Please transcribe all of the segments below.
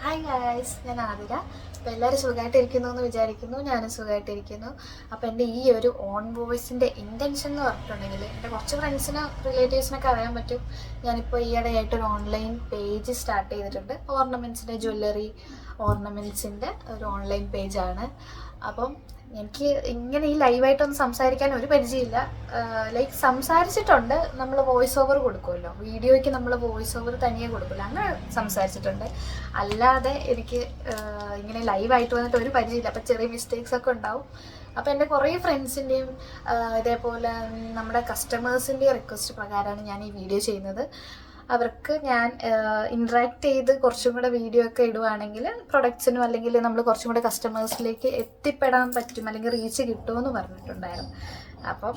Hi guys, ഞാൻ ആതിര. അപ്പോൾ എല്ലാവരും സുഖമായിട്ടിരിക്കുന്നു എന്ന് വിചാരിക്കുന്നു. ഞാനും സുഖമായിട്ടിരിക്കുന്നു. അപ്പോൾ എൻ്റെ ഈ ഒരു ഓൺ വോയിസിൻ്റെ ഇൻറ്റൻഷൻ എന്ന് പറഞ്ഞിട്ടുണ്ടെങ്കിൽ എൻ്റെ കുറച്ച് ഫ്രണ്ട്സിന് റിലേറ്റീവ്സിനൊക്കെ അറിയാൻ പറ്റും. ഞാനിപ്പോൾ ഈയിടെയായിട്ടൊരു ഓൺലൈൻ പേജ് സ്റ്റാർട്ട് ചെയ്തിട്ടുണ്ട്. ഓർണമെൻറ്റ്സിൻ്റെ ജ്വല്ലറി ഓർണമെൻറ്റ്സിൻ്റെ ഒരു ഓൺലൈൻ പേജാണ്. അപ്പം എനിക്ക് ഇങ്ങനെ ഈ ലൈവായിട്ടൊന്നും സംസാരിക്കാൻ ഒരു പരിചയമില്ല. ലൈക്ക് സംസാരിച്ചിട്ടുണ്ട്, നമ്മൾ വോയിസ് ഓവർ കൊടുക്കുമല്ലോ, വീഡിയോയ്ക്ക് നമ്മൾ വോയിസ് ഓവർ തനിയെ കൊടുക്കില്ല, അങ്ങനെ സംസാരിച്ചിട്ടുണ്ട്. അല്ലാതെ എനിക്ക് ഇങ്ങനെ ലൈവായിട്ട് വന്നിട്ട് ഒരു പരിചയമില്ല. അപ്പം ചെറിയ മിസ്റ്റേക്സ് ഒക്കെ ഉണ്ടാവും. അപ്പോൾ എൻ്റെ കുറേ ഫ്രണ്ട്സിൻ്റെയും ഇതേപോലെ നമ്മുടെ കസ്റ്റമേഴ്സിൻ്റെയും റിക്വസ്റ്റ് പ്രകാരമാണ് ഞാൻ ഈ വീഡിയോ ചെയ്യുന്നത്. അവർക്ക് ഞാൻ ഇൻട്രാക്ട് ചെയ്ത് കുറച്ചും കൂടെ വീഡിയോ ഒക്കെ ഇടുവാണെങ്കിൽ പ്രൊഡക്ട്സിനും അല്ലെങ്കിൽ നമ്മൾ കുറച്ചും കൂടെ കസ്റ്റമേഴ്സിലേക്ക് എത്തിപ്പെടാൻ പറ്റും, അല്ലെങ്കിൽ റീച്ച് കിട്ടുമെന്ന് പറഞ്ഞിട്ടുണ്ടായിരുന്നു. അപ്പം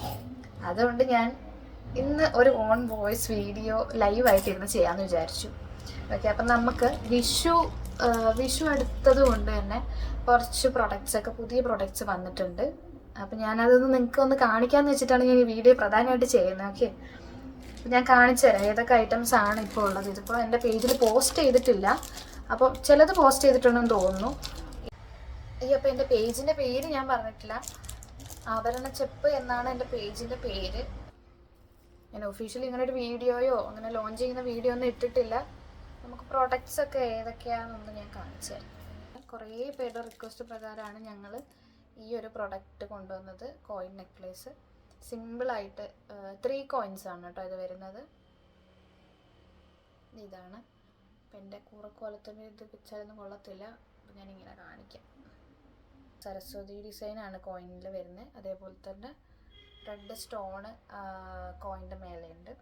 അതുകൊണ്ട് ഞാൻ ഇന്ന് ഒരു ഓൺ വോയിസ് വീഡിയോ ലൈവായിട്ടിരുന്ന് ചെയ്യാമെന്ന് വിചാരിച്ചു. ഓക്കെ, അപ്പം നമുക്ക് വിഷു അടുത്തത് കൊണ്ട് തന്നെ കുറച്ച് പ്രൊഡക്ട്സൊക്കെ പുതിയ പ്രൊഡക്ട്സ് വന്നിട്ടുണ്ട്. അപ്പം ഞാനതൊന്ന് നിങ്ങൾക്ക് ഒന്ന് കാണിക്കാമെന്ന് വെച്ചിട്ടാണ് ഞാൻ ഈ വീഡിയോ പ്രധാനമായിട്ട് ചെയ്യുന്നത്. ഓക്കെ, ഞാൻ കാണിച്ചു തരാം ഏതൊക്കെ ഐറ്റംസ് ആണ് ഇപ്പോൾ ഉള്ളത്. ഇതിപ്പോൾ എൻ്റെ പേജിൽ പോസ്റ്റ് ചെയ്തിട്ടില്ല, അപ്പോൾ ചിലത് പോസ്റ്റ് ചെയ്തിട്ടുണ്ടെന്ന് തോന്നുന്നു. അപ്പോൾ എൻ്റെ പേജിൻ്റെ പേര് ഞാൻ പറഞ്ഞിട്ടില്ല. ആഭരണ ചെപ്പ് എന്നാണ് എൻ്റെ പേജിൻ്റെ പേര്. ഞാൻ ഒഫീഷ്യലി ഇങ്ങനെ ഒരു വീഡിയോയോ അങ്ങനെ ലോഞ്ച് ചെയ്യുന്ന വീഡിയോ ഒന്നും ഇട്ടിട്ടില്ല. നമുക്ക് പ്രോഡക്റ്റ്സ് ഒക്കെ ഏതൊക്കെയാണെന്ന് ഞാൻ കാണിച്ചു തരാം. കുറേ പേരുടെ റിക്വസ്റ്റ് പ്രകാരമാണ് ഞങ്ങൾ ഈ ഒരു പ്രൊഡക്റ്റ് കൊണ്ടുവന്നത്. കോയിൻ നെക്ലേസ്, സിമ്പിളായിട്ട് 3 കോയിൻസ് ആണ് കേട്ടോ ഇത് വരുന്നത്. ഇതാണ്. അപ്പം എൻ്റെ കൂറക്കോലത്തിൻ്റെ ഇത് പിച്ചാലൊന്നും കൊള്ളത്തില്ല, അപ്പം ഞാനിങ്ങനെ കാണിക്കാം. സരസ്വതി ഡിസൈനാണ് കോയിനിൽ വരുന്നത്. അതേപോലെ തന്നെ റെഡ് സ്റ്റോണ് കോയിൻ്റെ മേലെയുണ്ട്.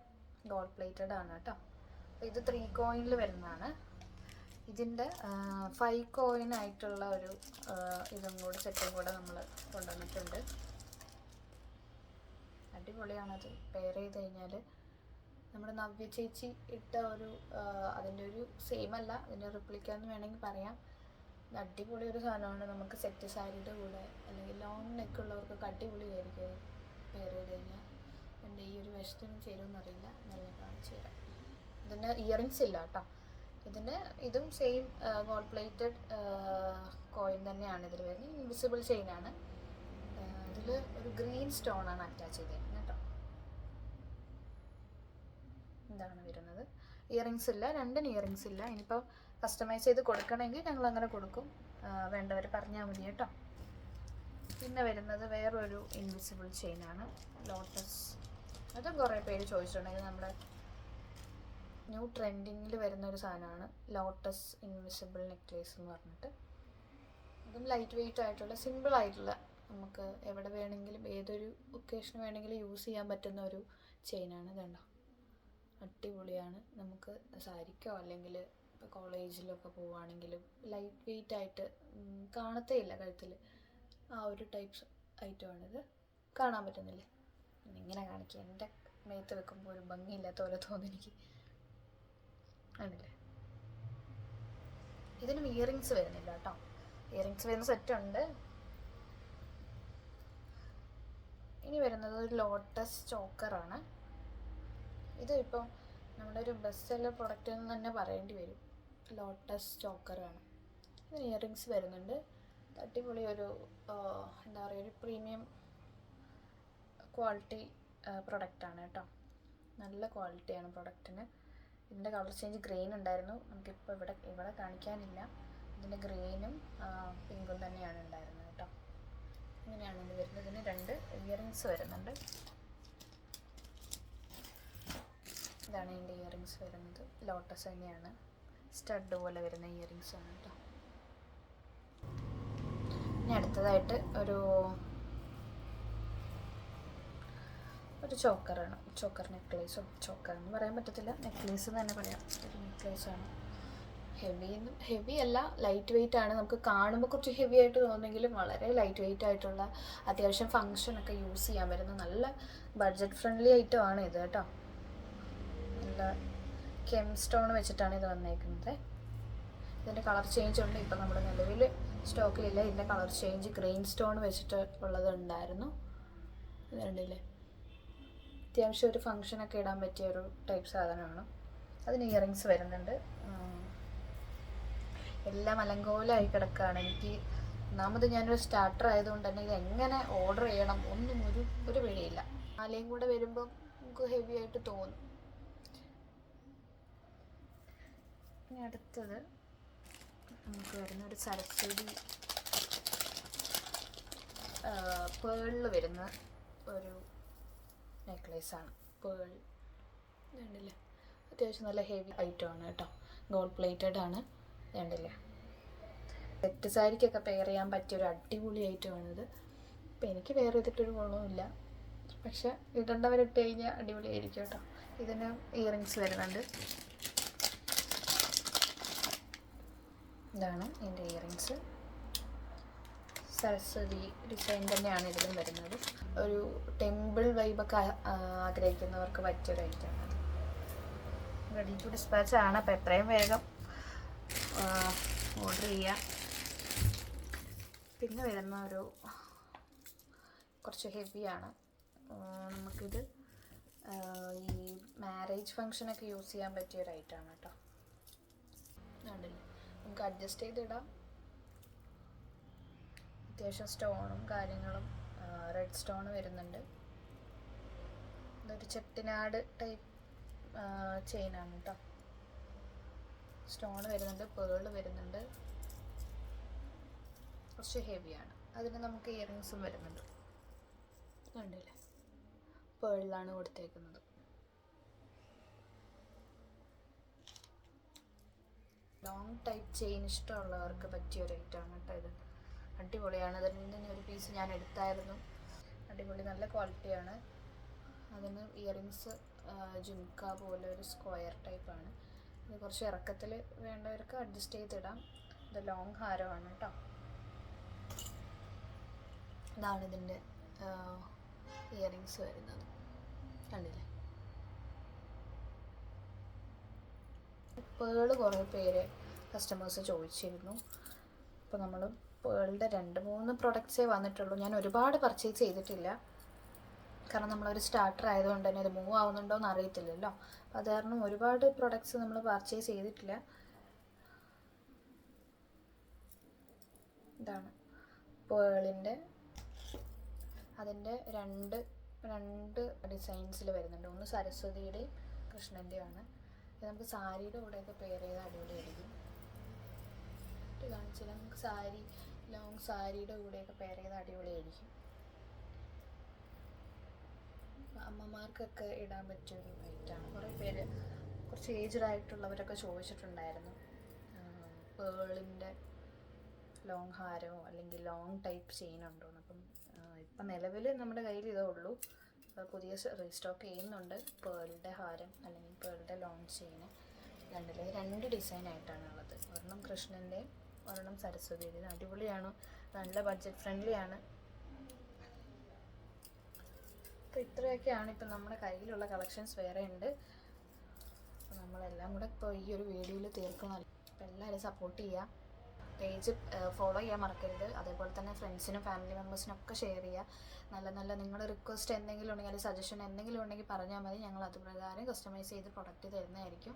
ഗോൾഡ് പ്ലേറ്റഡ് ആണ് കേട്ടോ. അപ്പോൾ ഇത് 3 കോയിനിൽ വരുന്നതാണ്. ഇതിൻ്റെ 5 കോയിൻ ആയിട്ടുള്ള ഒരു ഇതും കൂടെ സെറ്റും കൂടെ നമ്മൾ കൊണ്ടുവന്നിട്ടുണ്ട്. അടിപൊളിയാണത്. പെയർ ചെയ്ത് കഴിഞ്ഞാൽ നമ്മുടെ നവ്യ ചേച്ചി ഇട്ട ഒരു അതിൻ്റെ ഒരു സെയിം അല്ല, അതിൻ്റെ റിപ്ലിക്കാന്ന് വേണമെങ്കിൽ പറയാം. അടിപൊളി ഒരു സാധനമാണ്. നമുക്ക് സെറ്റ് സാരിയുടെ കൂടെ അല്ലെങ്കിൽ ലോങ് നെക്കുള്ളവർക്കൊക്കെ അടിപൊളിയായിരിക്കും പെയർ ചെയ്ത് കഴിഞ്ഞാൽ. എൻ്റെ ഈ ഒരു വശത്തിനും ചേരുമെന്നറിയില്ല, നല്ല കാണിച്ചു തരാം. ഇതിന് ഇയറിങ്സ് ഇല്ല കേട്ടോ. ഇതും സെയിം ഗോൾഡ് പ്ലേറ്റഡ് കോയിൻ തന്നെയാണ് ഇതിൽ വരുന്നത്. ഇൻവിസിബിൾ ചെയിനാണ്. ഇതിൽ ഒരു ഗ്രീൻ സ്റ്റോണാണ് അറ്റാച്ച് ചെയ്തേക്കുന്നത് കേട്ടോ. ഇതാണ് വരുന്നത്. ഇയറിങ്സ് ഇല്ല, 2 ഇയറിങ്സ് ഇല്ല. ഇനിയിപ്പോൾ കസ്റ്റമൈസ് ചെയ്ത് കൊടുക്കണമെങ്കിൽ ഞങ്ങൾ അങ്ങനെ കൊടുക്കും, വേണ്ടവർ പറഞ്ഞാൽ മതി കേട്ടോ. പിന്നെ വരുന്നത് വേറൊരു ഇൻവിസിബിൾ ചെയിനാണ്, ലോട്ടസ്. അതും കുറേ പേര് ചോദിച്ചിട്ടുണ്ടെങ്കിൽ നമ്മുടെ ന്യൂ ട്രെൻഡിങ്ങിൽ വരുന്നൊരു സാധനമാണ് ലോട്ടസ് ഇൻവിസിബിൾ നെക്ലേസ് എന്ന് പറഞ്ഞിട്ട്. അതും ലൈറ്റ് വെയ്റ്റ് ആയിട്ടുള്ള സിമ്പിളായിട്ടുള്ള, നമുക്ക് എവിടെ വേണമെങ്കിലും ഏതൊരു ഒക്കേഷന് വേണമെങ്കിലും യൂസ് ചെയ്യാൻ പറ്റുന്ന ഒരു ചെയിനാണ്. കണ്ടോ, അടിപൊളിയാണ്. നമുക്ക് സാരിക്കോ അല്ലെങ്കിൽ ഇപ്പോൾ കോളേജിലൊക്കെ പോവുകയാണെങ്കിലും ലൈറ്റ് വെയ്റ്റ് ആയിട്ട് കാണത്തേ ഇല്ല കഴുത്തിൽ. ആ ഒരു ടൈപ്സ് ഐറ്റമാണിത്. കാണാൻ പറ്റുന്നില്ലേ? ഇങ്ങനെ കാണിക്കുക, എൻ്റെ മേത്ത് വെക്കുമ്പോൾ ഒരു ഭംഗിയില്ലാത്ത പോലെ തോന്നുന്നു എനിക്ക്. ആണല്ലേ. ഇതിനും ഇയറിങ്സ് വരുന്നില്ല കേട്ടോ. ഇയറിങ്സ് വരുന്ന സെറ്റുണ്ട്. ഇനി വരുന്നത് ഒരു ലോട്ടസ് ചോക്കറാണ്. ഇത് ഇപ്പം നമ്മുടെ ഒരു ബെസ്റ്റ് സെല്ലർ പ്രൊഡക്റ്റ് എന്ന് തന്നെ പറയേണ്ടി വരും. ലോട്ടസ് ചോക്കറാണ്. ഇതിന് ഇയറിങ്സ് വരുന്നുണ്ട്. അടിപൊളി ഒരു എന്താ പറയുക, ഒരു പ്രീമിയം ക്വാളിറ്റി പ്രൊഡക്റ്റാണ് കേട്ടോ. നല്ല ക്വാളിറ്റിയാണ് പ്രൊഡക്റ്റിന്. ഇതിൻ്റെ കളർ ചേഞ്ച് ഗ്രീൻ ഉണ്ടായിരുന്നു, നമുക്കിപ്പോൾ ഇവിടെ കാണിക്കാനില്ല. ഇതിൻ്റെ ഗ്രീനും പിങ്കും തന്നെയാണ് ഉണ്ടായിരുന്നത് കേട്ടോ. ഇങ്ങനെയാണ് ഇത് വരുന്നത്. ഇതിന് 2 ഇയറിങ്സ് വരുന്നുണ്ട്. ഇതാണ് ഇതിൻ്റെ ഇയറിങ്സ് വരുന്നത്. ലോട്ടസ് തന്നെയാണ്, സ്റ്റഡ് പോലെ വരുന്ന ഇയറിങ്സ് ആണ് കേട്ടോ. ഇനി അടുത്തതായിട്ട് ഒരു ചോക്കറാണ്. ചോക്കർ നെക്ലേസോ, ചോക്കർ എന്ന് പറയാൻ പറ്റത്തില്ല, നെക്ലേസ് എന്ന് തന്നെ പറയാം. ഒരു നെക്ലേസാണ്. ഹെവി അല്ല, ലൈറ്റ് വെയ്റ്റ് ആണ്. നമുക്ക് കാണുമ്പോൾ കുറച്ച് ഹെവി ആയിട്ട് തോന്നുമെങ്കിലും വളരെ ലൈറ്റ് വെയ്റ്റ് ആയിട്ടുള്ള, അത്യാവശ്യം ഫങ്ഷനൊക്കെ യൂസ് ചെയ്യാൻ പറ്റുന്ന നല്ല ബഡ്ജറ്റ് ഫ്രണ്ട്ലി ഐറ്റം ആണ് ഇത് കേട്ടോ. നല്ല കെം സ്റ്റോൺ വെച്ചിട്ടാണ് ഇത് വന്നേക്കുന്നത്. ഇതിൻ്റെ കളർ ചേഞ്ച് ഉണ്ട്. ഇപ്പം നമ്മുടെ നിലവിൽ സ്റ്റോക്കിലില്ല. ഇതിൻ്റെ കളർ ചേഞ്ച് ഗ്രീൻ സ്റ്റോൺ വെച്ചിട്ട് ഉള്ളത് ഉണ്ടായിരുന്നു. ഇത് കണ്ടില്ലേ, അത്യാവശ്യം ഒരു ഫങ്ഷനൊക്കെ ഇടാൻ പറ്റിയ ഒരു ടൈപ്പ് സാധനമാണ്. അതിന് ഇയറിങ്സ് വരുന്നുണ്ട്. എല്ലാം അലങ്കോലമായി കിടക്കുകയാണ്. എനിക്ക് ഒന്നാമത് ഞാനൊരു സ്റ്റാർട്ടർ ആയതുകൊണ്ട് തന്നെ ഇത് എങ്ങനെ ഓർഡർ ചെയ്യണം ഒന്നും ഒരു പിടിയില്ല. മാലയും കൂടെ വരുമ്പം നമുക്ക് ഹെവി ആയിട്ട് തോന്നും. ഇനി അടുത്തത് നമുക്ക് വരുന്ന ഒരു സരസ്വതി പേളിൽ വരുന്ന ഒരു നെക്ലേസാണ്. പേൾ കണ്ടില്ലേ, അത്യാവശ്യം നല്ല ഹെവി ഐറ്റമാണ് കേട്ടോ. ഗോൾഡ് പ്ലേറ്റഡ് ആണ്. കണ്ടില്ലേ, സെറ്റ് സാരിക്കൊക്കെ പെയർ ചെയ്യാൻ പറ്റിയൊരു അടിപൊളി ഐറ്റമാണിത്. ഇപ്പം എനിക്ക് പെയർ ചെയ്തിട്ടൊരു ഗുണവുമില്ല, പക്ഷെ ഇടേണ്ടവരിട്ട് കഴിഞ്ഞാൽ അടിപൊളിയായിരിക്കും കേട്ടോ. ഇതിന് ഇയറിങ്സ് വരുന്നുണ്ട്. ഇതാണ് എൻ്റെ ഇയറിങ്സ്. സരസ്വതി ഡിസൈൻ തന്നെയാണ് ഇതിലും വരുന്നത്. ഒരു ടെമ്പിൾ വൈബൊക്കെ ആഗ്രഹിക്കുന്നവർക്ക് പറ്റിയൊരു ഐറ്റമാണ്. റെഡി ടു ഡിസ്പാച്ച് ആണ്. അപ്പോൾ എത്രയും വേഗം ഓർഡർ ചെയ്യുക. പിന്നെ വരുന്ന ഒരു കുറച്ച് ഹെവിയാണ്. നമുക്കിത് ഈ മാരേജ് ഫങ്ഷനൊക്കെ യൂസ് ചെയ്യാൻ പറ്റിയൊരു ഐറ്റമാണ് കേട്ടോ. കണ്ടില്ലേ, നമുക്ക് അഡ്ജസ്റ്റ് ചെയ്തിടാം. അത്യാവശ്യം സ്റ്റോണും കാര്യങ്ങളും റെഡ് സ്റ്റോൺ വരുന്നുണ്ട്. ഇതൊരു ചെട്ടിനാട് ടൈപ്പ് ചെയിനാണ് കേട്ടോ. സ്റ്റോൺ വരുന്നുണ്ട്, പേൾ വരുന്നുണ്ട്, കുറച്ച് ഹെവിയാണ്. അതിന് നമുക്ക് ഇയറിങ്സും വരുന്നുണ്ട്. കണ്ടില്ലേ, പേളിലാണ് കൊടുത്തേക്കുന്നത്. ലോങ് ടൈപ്പ് ചെയിൻ ഇഷ്ടമുള്ളവർക്ക് പറ്റിയൊരു ഐറ്റമാണ് കേട്ടോ ഇത്. അടിപൊളിയാണ്. അതിൽ നിന്ന് ഒരു പീസ് ഞാൻ എടുത്തായിരുന്നു. അടിപൊളി, നല്ല ക്വാളിറ്റിയാണ്. അതിന് ഇയറിങ്സ് ജുംക്ക പോലെ ഒരു സ്ക്വയർ ടൈപ്പാണ്. ഇത് കുറച്ച് ഇറക്കത്തിൽ വേണ്ടവർക്ക് അഡ്ജസ്റ്റ് ചെയ്തിടാം. ഇത് ലോങ് ഹാരമാണ് കേട്ടോ. ഇതാണ് ഇതിൻ്റെ ഇയറിങ്സ് വരുന്നത്. കണ്ടില്ലേ, പേള് കുറേ പേര് കസ്റ്റമേഴ്സ് ചോദിച്ചിരുന്നു. അപ്പോൾ നമ്മൾ പേളിൻ്റെ 2-3 പ്രൊഡക്ട്സേ വന്നിട്ടുള്ളൂ. ഞാൻ ഒരുപാട് പർച്ചേസ് ചെയ്തിട്ടില്ല, കാരണം നമ്മളൊരു സ്റ്റാർട്ടർ ആയതുകൊണ്ട് തന്നെ ഇത് മൂവ് ആവുന്നുണ്ടോ എന്ന് അറിയത്തില്ലല്ലോ. അത് കാരണം ഒരുപാട് പ്രൊഡക്ട്സ് നമ്മൾ പർച്ചേസ് ചെയ്തിട്ടില്ല. ഇതാണ് പേളിൻ്റെ, അതിൻ്റെ രണ്ട് ഡിസൈൻസിൽ വരുന്നുണ്ട്. ഒന്ന് സരസ്വതിയുടെയും കൃഷ്ണൻ്റെയാണ്. ഇത് നമുക്ക് സാരിയുടെ കൂടെയൊക്കെ പെയർ ചെയ്ത് അടിപൊളിയായിരിക്കും. കാണിച്ചില്ല, നമുക്ക് ലോങ് സാരിയുടെ കൂടെയൊക്കെ പെയർ ചെയ്ത് അടിപൊളിയായിരിക്കും. അമ്മമാർക്കൊക്കെ ഇടാൻ പറ്റിയൊരു ഐറ്റാണ്. കുറേ പേര്, കുറച്ച് ഏജ്ഡ് ആയിട്ടുള്ളവരൊക്കെ ചോദിച്ചിട്ടുണ്ടായിരുന്നു പേളിൻ്റെ ലോങ് ഹാരമോ അല്ലെങ്കിൽ ലോങ് ടൈപ്പ് ചെയിൻ ഉണ്ടോയെന്ന്. അപ്പം ഇപ്പം നിലവിൽ നമ്മുടെ കയ്യിൽ ഇതേ ഉള്ളൂ. പുതിയ റീസ്റ്റോക്ക് ചെയ്യുന്നുണ്ട് പേളിൻ്റെ ഹാരം അല്ലെങ്കിൽ പേളിൻ്റെ ലോങ് ചെയിന്. കണ്ടില്ലേ, 2 ഡിസൈനായിട്ടാണ് ഉള്ളത്. ഒരെണ്ണം കൃഷ്ണൻ്റെ, ഒരെണ്ണം സരസ്വതിയുടെ. അടിപൊളിയാണ്, നല്ല ബഡ്ജറ്റ് ഫ്രണ്ട്ലി ആണ്. അപ്പോൾ ഇത്രയൊക്കെയാണ് ഇപ്പം നമ്മുടെ കയ്യിലുള്ള കളക്ഷൻസ്. വേറെ ഉണ്ട്, അപ്പോൾ നമ്മളെല്ലാം കൂടെ ഇപ്പോൾ ഈ ഒരു വീഡിയോയിൽ തീർക്കണം. അപ്പോൾ എല്ലാവരും സപ്പോർട്ട് ചെയ്യുക. പേജ് ഫോളോ ചെയ്യാൻ മറക്കരുത്. അതേപോലെ തന്നെ ഫ്രണ്ട്സിനും ഫാമിലി മെമ്പേഴ്സിനും ഒക്കെ ഷെയർ ചെയ്യുക. നല്ല നിങ്ങളുടെ റിക്വസ്റ്റ് എന്തെങ്കിലും ഉണ്ടെങ്കിൽ, അല്ലെങ്കിൽ സജഷൻ എന്തെങ്കിലും ഉണ്ടെങ്കിൽ പറഞ്ഞാൽ മതി. ഞങ്ങൾ അതുപ്രകാരം കസ്റ്റമൈസ് ചെയ്ത് പ്രൊഡക്റ്റ് തരുന്നതായിരിക്കും.